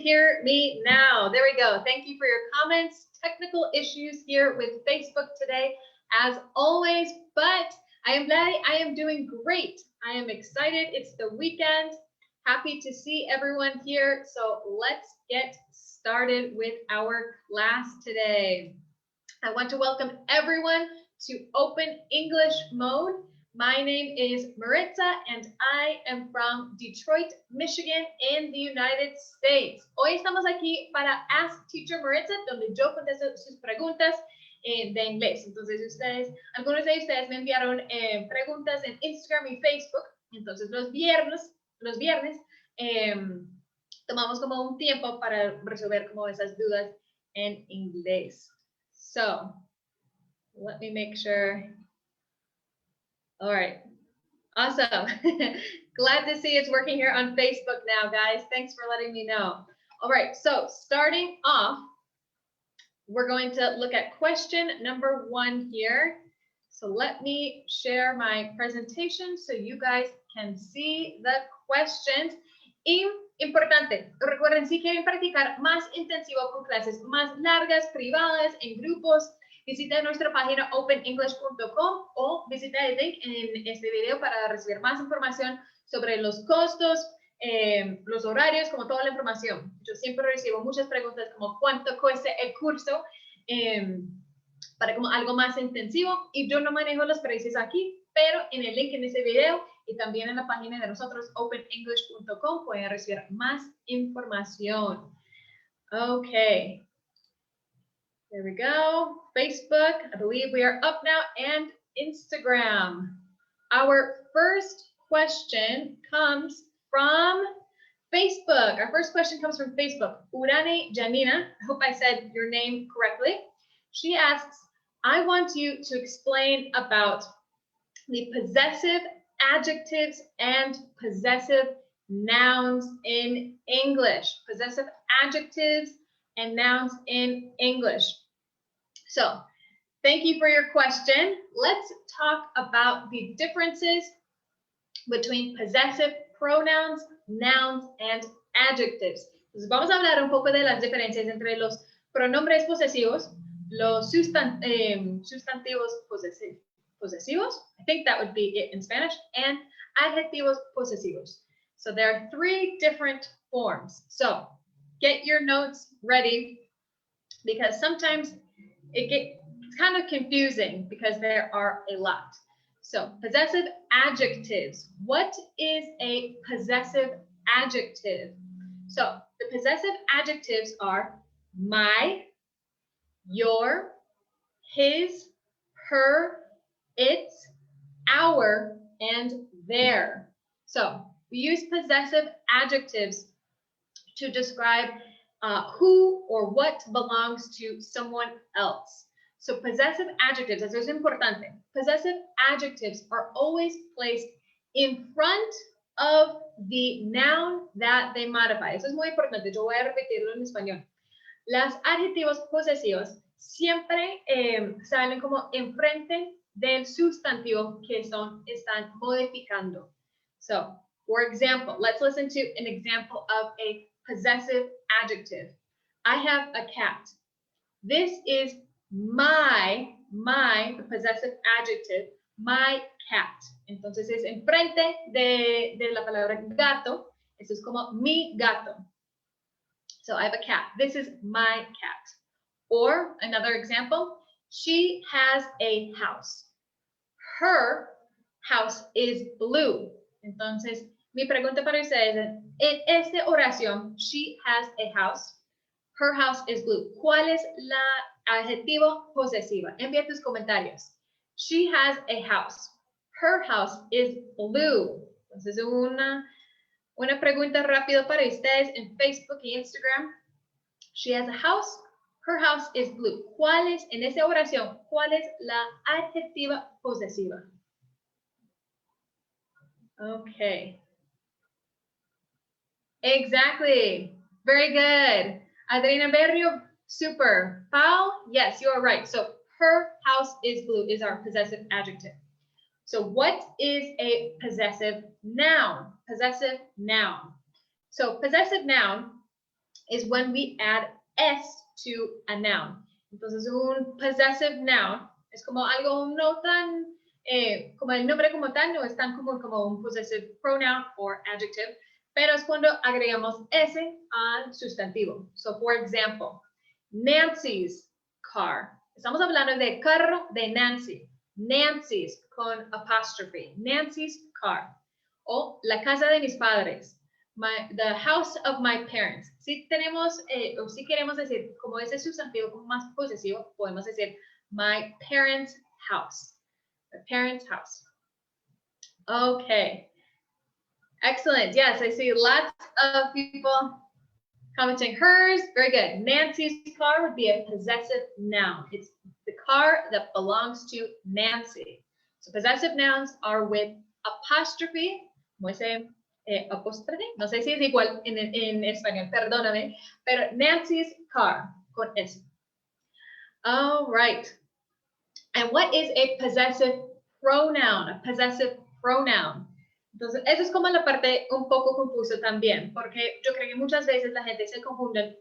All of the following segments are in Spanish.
hear me now? There we go. Thank you for your comments. Technical issues here with Facebook today, as always, but I am glad I am doing great. I am excited. It's the weekend. Happy to see everyone here. So let's get started with our class today. I want to welcome everyone to Open English Mode. My name is Maritza and I am from Detroit, Michigan in the United States. Hoy estamos aquí para Ask Teacher Maritza, donde yo contesto sus preguntas de inglés. Entonces algunos de ustedes me enviaron preguntas en Instagram y Facebook. Entonces los viernes tomamos como un tiempo para resolver como esas dudas en inglés. So, let me make sure. All right, awesome. Glad to see it's working here on Facebook now, guys. Thanks for letting me know. All right, so starting off, we're going to look at question number 1 here. So let me share my presentation so you guys can see the questions. Importante, recuerden, si quieren practicar más intensivo con clases más largas, privadas, en grupos, visita nuestra página openenglish.com o visita el link en este video para recibir más información sobre los costos, los horarios, como toda la información. Yo siempre recibo muchas preguntas como cuánto cuesta el curso para como algo más intensivo y yo no manejo los precios aquí, pero en el link en ese video y también en la página de nosotros openenglish.com pueden recibir más información. Okay. There we go. Facebook, I believe we are up now, and Instagram. Our first question comes from Facebook. Our first question comes from Facebook. Urane Janina, I hope I said your name correctly. She asks, I want you to explain about the possessive adjectives and possessive nouns in English. Possessive adjectives and nouns in English. So, thank you for your question. Let's talk about the differences between possessive pronouns, nouns, and adjectives. Entonces, vamos a hablar un poco de las diferencias entre los pronombres posesivos, los sustantivos posesivos, I think that would be it in Spanish, and adjetivos posesivos. So there are 3 different forms. So, get your notes ready because sometimes it gets kind of confusing because there are a lot. So possessive adjectives. What is a possessive adjective? So the possessive adjectives are my, your, his, her, its, our, and their. So we use possessive adjectives to describe who or what belongs to someone else. So possessive adjectives, eso es importante. Possessive adjectives are always placed in front of the noun that they modify. Eso es muy importante. Yo voy a repetirlo en español. Los adjetivos posesivos siempre salen como enfrente del sustantivo que están modificando. So, for example, let's listen to an example of a possessive adjective. I have a cat. This is my possessive adjective, my cat. Entonces es enfrente de la palabra gato. Eso es como mi gato. So I have a cat. This is my cat. Or another example, she has a house. Her house is blue. Entonces, mi pregunta para ustedes es, en esta oración, she has a house, her house is blue. ¿Cuál es la adjetivo posesiva? Envía tus comentarios. She has a house, her house is blue. Entonces, una pregunta rápida para ustedes en Facebook y Instagram. She has a house, her house is blue. ¿Cuál es, en esta oración, cuál es la adjetiva posesiva? Okay. Exactly. Very good. Adriana Berrio, super. Pau, yes, you are right. So her house is blue is our possessive adjective. So what is a possessive noun? Possessive noun. So possessive noun is when we add s to a noun. Entonces, un possessive noun es como algo no tan, como el nombre como tal, no es tan común como un possessive pronoun or adjective, pero es cuando agregamos s al sustantivo. So, for example, Nancy's car. Estamos hablando de carro de Nancy. Nancy's con apostrophe. Nancy's car. O la casa de mis padres. The house of my parents. Si tenemos, o si queremos decir, como ese sustantivo como más posesivo, podemos decir my parents' house. My parents' house. Okay. Excellent. Yes, I see lots of people commenting hers. Very good. Nancy's car would be a possessive noun. It's the car that belongs to Nancy. So possessive nouns are with apostrophe, como ese apóstrofe, no sé si es igual en español, perdóname, pero Nancy's car con S. All right. And what is a possessive pronoun? A possessive pronoun. Entonces, eso es como la parte un poco confusa también, porque yo creo que muchas veces la gente se confunde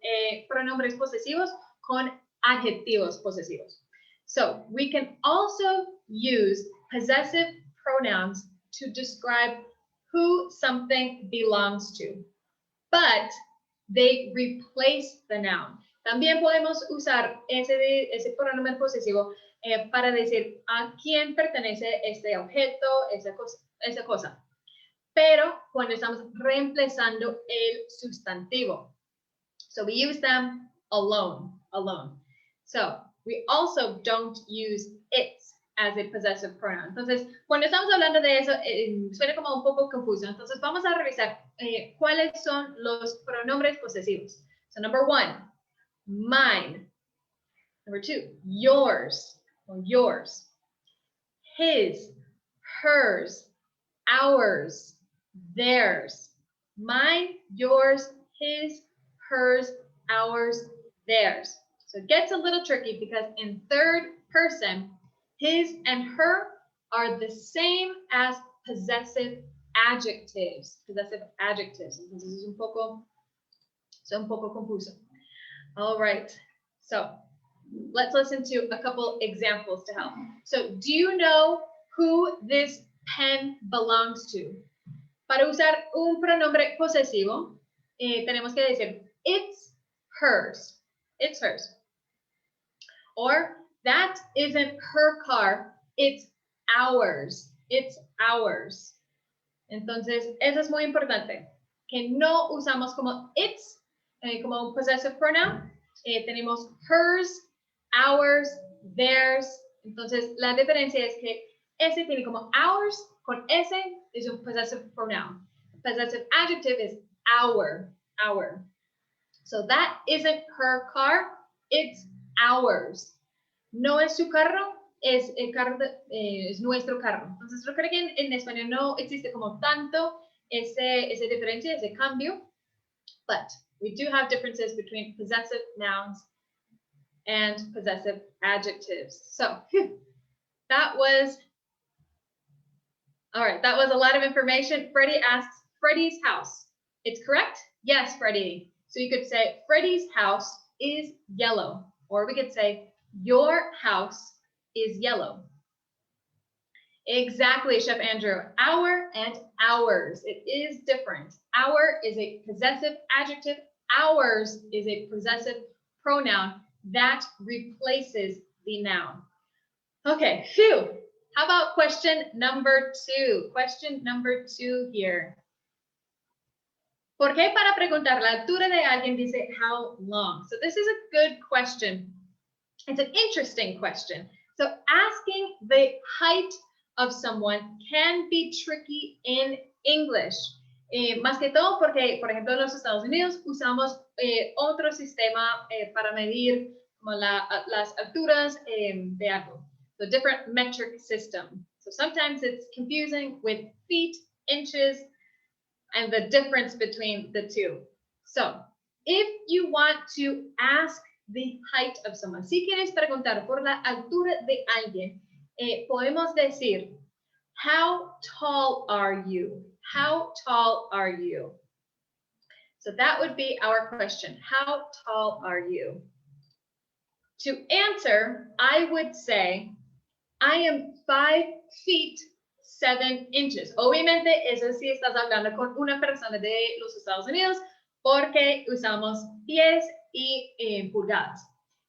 pronombres posesivos con adjetivos posesivos. So, we can also use possessive pronouns to describe who something belongs to, but they replace the noun. También podemos usar ese pronombre posesivo para decir a quién pertenece este objeto, esa cosa. Pero cuando estamos reemplazando el sustantivo. So we use them alone. So we also don't use it as a possessive pronoun. Entonces, cuando estamos hablando de eso, suena como un poco confuso. Entonces, vamos a revisar cuáles son los pronombres posesivos. So, number 1, mine. Number 2, yours or yours. His, hers, ours, theirs. Mine, yours, his, hers, ours, theirs. So it gets a little tricky because in third person, his and her are the same as possessive adjectives. Possessive adjectives. Entonces es un poco confuso. All right. So let's listen to a couple examples to help. So do you know who this pen belongs to? Para usar un pronombre posesivo, tenemos que decir it's hers. It's hers. Or that isn't her car, it's ours. It's ours. Entonces, eso es muy importante, que no usamos como it's, como un possessive pronoun. Tenemos hers, ours, theirs. Entonces, la diferencia es que ese tiene como ours, con ese es un possessive pronoun. Possessive adjective is our. So that isn't her car, it's ours. No es su carro, es el carro es nuestro carro. Entonces, yo creo que en español no existe como tanto ese diferencia, ese cambio, but we do have differences between possessive nouns and possessive adjectives. So, that was a lot of information. Freddie asks, Freddie's house. It's correct? Yes, Freddie. So you could say, Freddie's house is yellow. Or we could say, your house is yellow. Exactly, Chef Andrew. Our and ours. It is different. Our is a possessive adjective. Ours is a possessive pronoun that replaces the noun. Okay, phew. How about question number 2? Question number 2 here. ¿Por qué para preguntar la altura de alguien dice how long? So this is a good question. It's an interesting question. So asking the height of someone can be tricky in English. Más que todo porque, por ejemplo, en los Estados Unidos usamos otro sistema para medir como las alturas de algo. So different metric system. So sometimes it's confusing with feet, inches, and the difference between the two. So if you want to ask the height of someone, si quieres preguntar por la altura de alguien, podemos decir, how tall are you? How tall are you? So that would be our question. How tall are you? To answer, I would say, I am 5 feet 7 inches. Obviamente, eso sí estás hablando con una persona de los Estados Unidos porque usamos pies y pulgadas.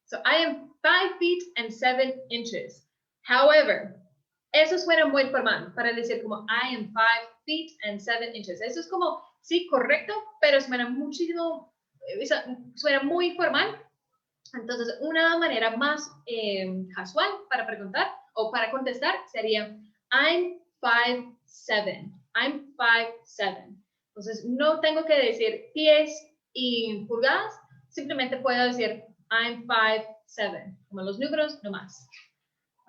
So I am 5 feet and 7 inches. However, eso suena muy formal para decir como I am 5 feet and 7 inches. Eso es como, sí, correcto, pero suena muchísimo, suena muy formal. Entonces, una manera más casual para preguntar o para contestar sería I'm 5'7". I'm 5'7". Entonces, no tengo que decir pies y pulgadas, simplemente puedo decir I'm 5'7". Como los números, no más.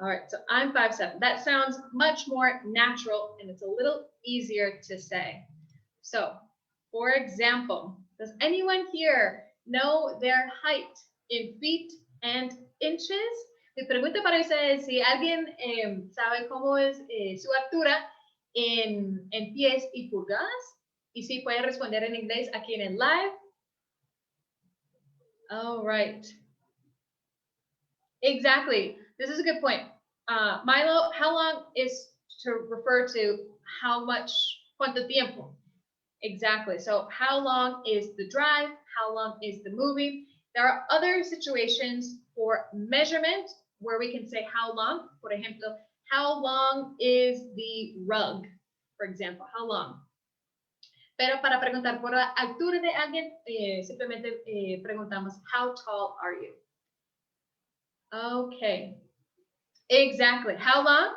All right, so I'm 5'7". That sounds much more natural and it's a little easier to say. So, for example, does anyone here know their height in feet and inches? Mi pregunta para ustedes es si alguien sabe cómo es su altura en pies y pulgadas. Y si puede responder en inglés aquí en el live. All right. Exactly. This is a good point. Milo, how long is to refer to how much, cuánto tiempo? Exactly. So how long is the drive? How long is the movie? There are other situations for measurement where we can say how long. Por ejemplo, how long is the rug? For example, how long? Pero para preguntar por la altura de alguien, simplemente preguntamos, how tall are you? Okay. Exactly. How long?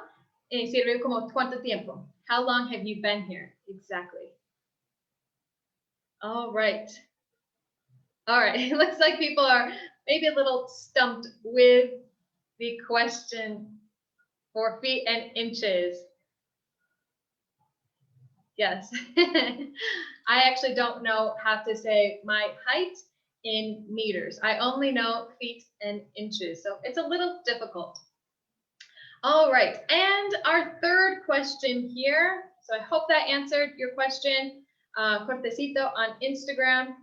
Sirve como cuánto tiempo. How long have you been here? Exactly. All right. All right. It looks like people are maybe a little stumped with the question for feet and inches. Yes. I actually don't know how to say my height in meters. I only know feet and inches. So it's a little difficult. All right. And our third question here. So I hope that answered your question. Cortecito on Instagram.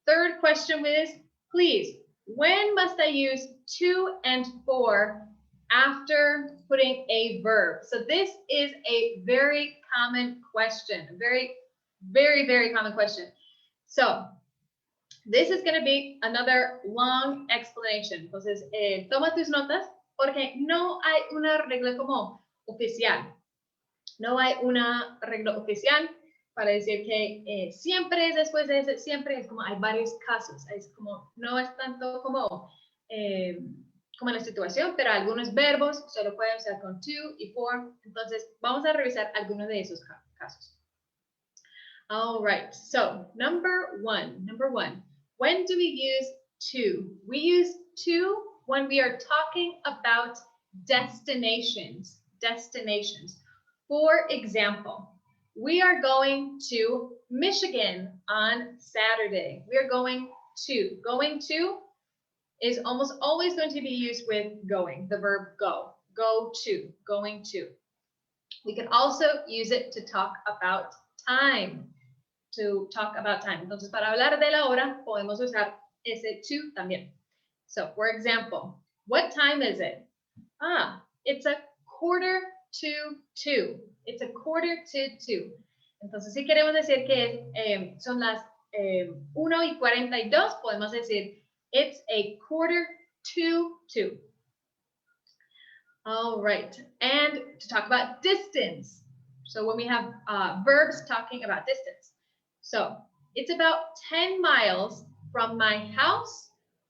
Third question is, please, when must I use to and for after putting a verb? So this is a very common question, very, very, very common question. So this is going to be another long explanation. Entonces, toma tus notas porque no hay una regla como oficial. No hay una regla oficial para decir que siempre es después de ese, siempre es como hay varios casos, es como, no es tanto como, como la situación, pero algunos verbos solo pueden usar con to y for, entonces vamos a revisar algunos de esos casos. All right, so number one, when do we use to? We use to when we are talking about destinations. For example, we are going to Michigan on Saturday. We are going to. Going to is almost always going to be used with going, the verb go. Go to, going to. We can also use it to talk about time. Entonces, para hablar de la hora, podemos usar ese to también. So, for example, what time is it? It's a 1:45. It's a 1:45. Entonces, si queremos decir que son las 1:42, podemos decir it's a 1:45. All right. And to talk about distance. So when we have verbs talking about distance. So it's about 10 miles from my house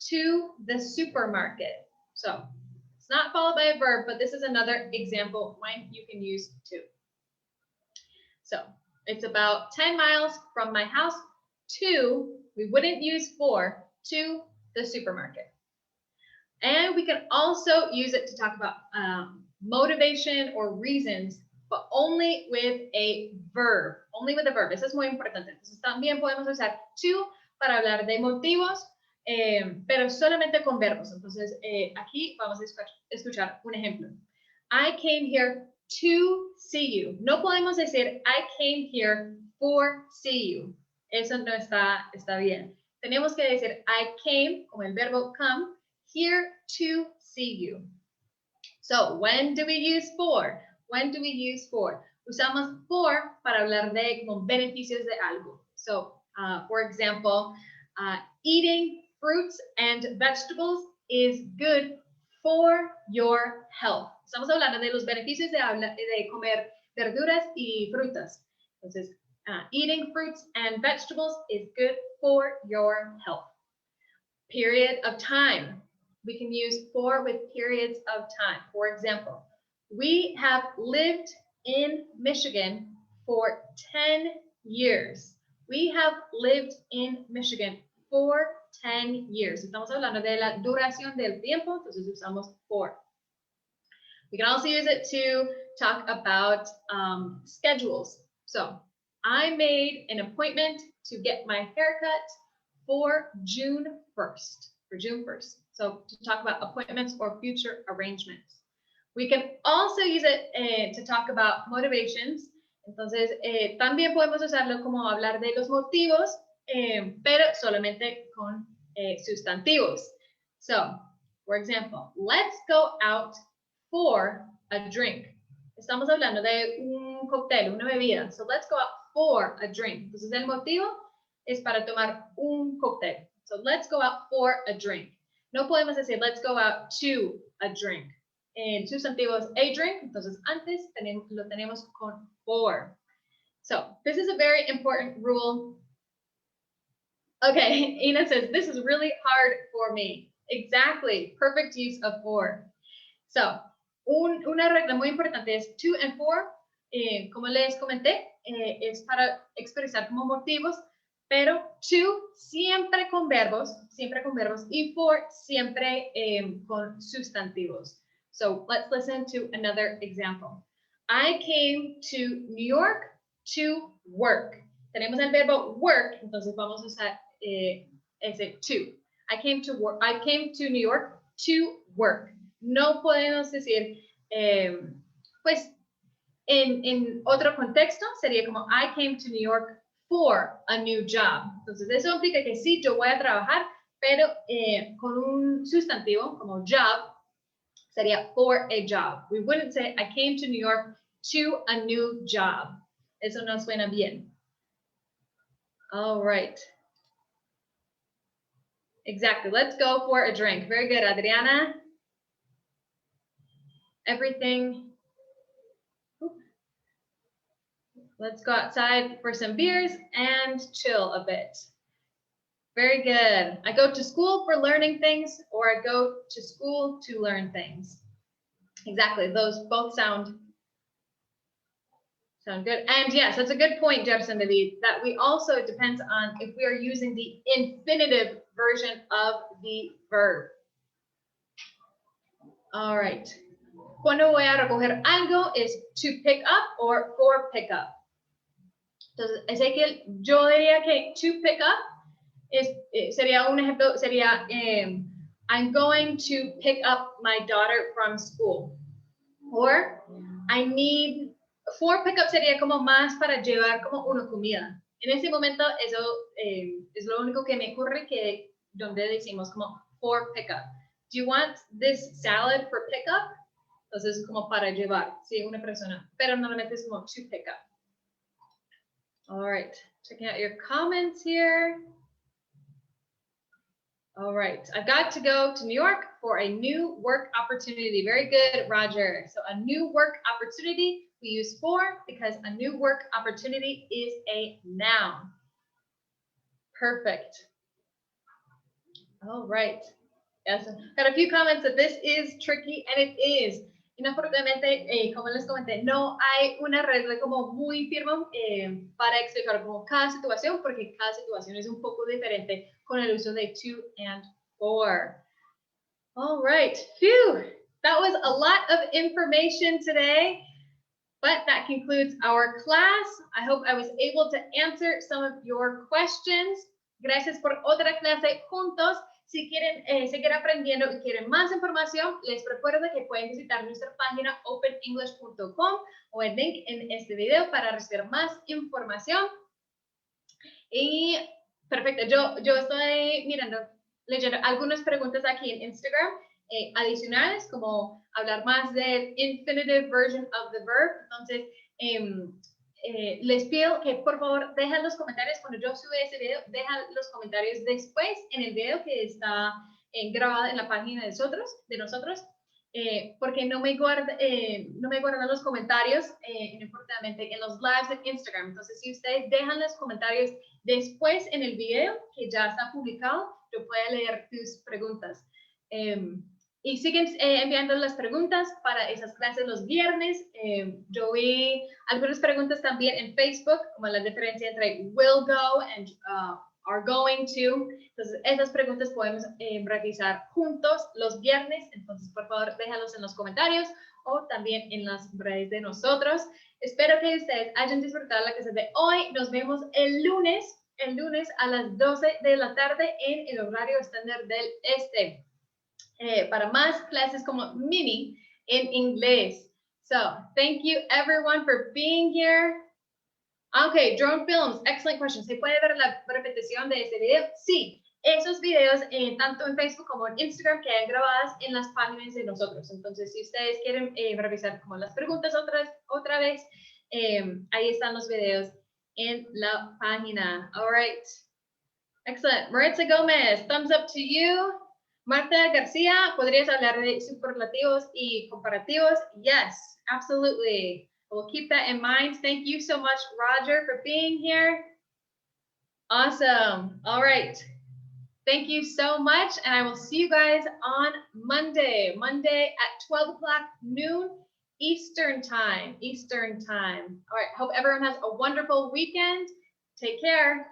to the supermarket. So it's not followed by a verb, but this is another example when you can use to. So it's about 10 miles from my house to, we wouldn't use for, to the supermarket. And we can also use it to talk about motivation or reasons, but only with a verb. Only with a verb. Eso es muy importante. Entonces también podemos usar to para hablar de motivos, pero solamente con verbos. Entonces aquí vamos a escuchar un ejemplo. I came here to see you. No podemos decir I came here for see you. Eso no está bien. Tenemos que decir I came, como el verbo come, here to see you. So, when do we use for? When do we use for? Usamos for para hablar de como beneficios de algo. So, for example, eating fruits and vegetables is good for your health. Estamos hablando de los beneficios de comer verduras y frutas. Entonces, eating fruits and vegetables is good for your health. Period of time. We can use for with periods of time. For example, we have lived in Michigan for 10 years. We have lived in Michigan for 10 years. Estamos hablando de la duración del tiempo, entonces usamos for. We can also use it to talk about schedules. So, I made an appointment to get my haircut for June 1st. For June 1st. So, to talk about appointments or future arrangements. We can also use it to talk about motivations. Entonces, también podemos usarlo como hablar de los motivos, pero solamente con sustantivos. So, for example, let's go out for a drink. Estamos hablando de un cóctel, una bebida. So, let's go out for a drink. Entonces, el motivo es para tomar un cóctel. So, let's go out for a drink. No podemos decir, let's go out to a drink. En sustantivos, a drink, entonces antes lo tenemos con for. So, this is a very important rule. Okay, Ina says, this is really hard for me. Exactly, perfect use of for. So, una regla muy importante es to and for, como les comenté, es para expresar como motivos, pero to siempre con verbos, y for siempre con sustantivos. So let's listen to another example. I came to New York to work. Tenemos el verbo work, entonces vamos a usar ese to. I came to New York to work. No podemos decir, pues, en otro contexto sería como I came to New York for a new job. Entonces eso implica que sí, yo voy a trabajar, pero con un sustantivo como job sería for a job. We wouldn't say I came to New York to a new job. Eso no suena bien. All right. Exactly. Let's go for a drink. Very good, Adriana. Everything. Let's go outside for some beers and chill a bit. Very good. I go to school for learning things, or I go to school to learn things. Exactly. Those both sound good. And yes, that's a good point, Jefferson David, that we also, it depends on if we are using the infinitive version of the verb. All right. Cuando voy a recoger algo is to pick up or for pick up. Entonces, Ezequiel, yo diría que to pick up sería un ejemplo, sería I'm going to pick up my daughter from school. Or I need, for pick up sería como más para llevar como una comida. En ese momento eso es lo único que me ocurre que donde decimos como for pick up. Do you want this salad for pick up? Entonces como para llevar, sí, una persona. Pero normalmente es como to pick up. All right, checking out your comments here. All right, I've got to go to New York for a new work opportunity. Very good, Roger. So a new work opportunity, we use for because a new work opportunity is a noun. Perfect. All right. Yes, got a few comments that this is tricky, and it is. Inafortunadamente, como les comenté, no hay una regla como muy firme para explicar como cada situación, porque cada situación es un poco diferente con el uso de to and for. All right, phew, that was a lot of information today, but that concludes our class. I hope I was able to answer some of your questions. Gracias por otra clase juntos. Si quieren seguir aprendiendo y quieren más información, les recuerdo que pueden visitar nuestra página openenglish.com o el link en este video para recibir más información. Y perfecto, yo estoy leyendo algunas preguntas aquí en Instagram adicionales, como hablar más del infinitive version of the verb. Entonces, les pido que por favor dejen los comentarios cuando yo sube ese video, dejan los comentarios después en el video que está grabado en la página de nosotros, porque no me guardan los comentarios importantemente en los lives de Instagram. Entonces, si ustedes dejan los comentarios después en el video que ya está publicado, yo puedo leer tus preguntas. Y siguen enviando las preguntas para esas clases los viernes. Yo vi algunas preguntas también en Facebook, como la diferencia entre will go and are going to. Entonces, esas preguntas podemos revisar juntos los viernes. Entonces, por favor, déjalos en los comentarios o también en las redes de nosotros. Espero que ustedes hayan disfrutado la clase de hoy. Nos vemos el lunes a las 12 de la tarde en el horario estándar del este. Para más clases como mini en inglés. So, thank you everyone for being here. Okay, drone films, excellent question. ¿Se puede ver la repetición de ese video? Sí, esos videos tanto en Facebook como en Instagram quedan grabadas en las páginas de nosotros. Entonces, si ustedes quieren revisar como las preguntas otra vez, ahí están los videos en la página. All right. Excellent. Maritza Gomez, thumbs up to you. Marta García, ¿podrías hablar de superlativos y comparativos? Yes, absolutely. We'll keep that in mind. Thank you so much, Roger, for being here. Awesome. All right. Thank you so much, and I will see you guys on Monday at 12 o'clock noon Eastern time. All right. Hope everyone has a wonderful weekend. Take care.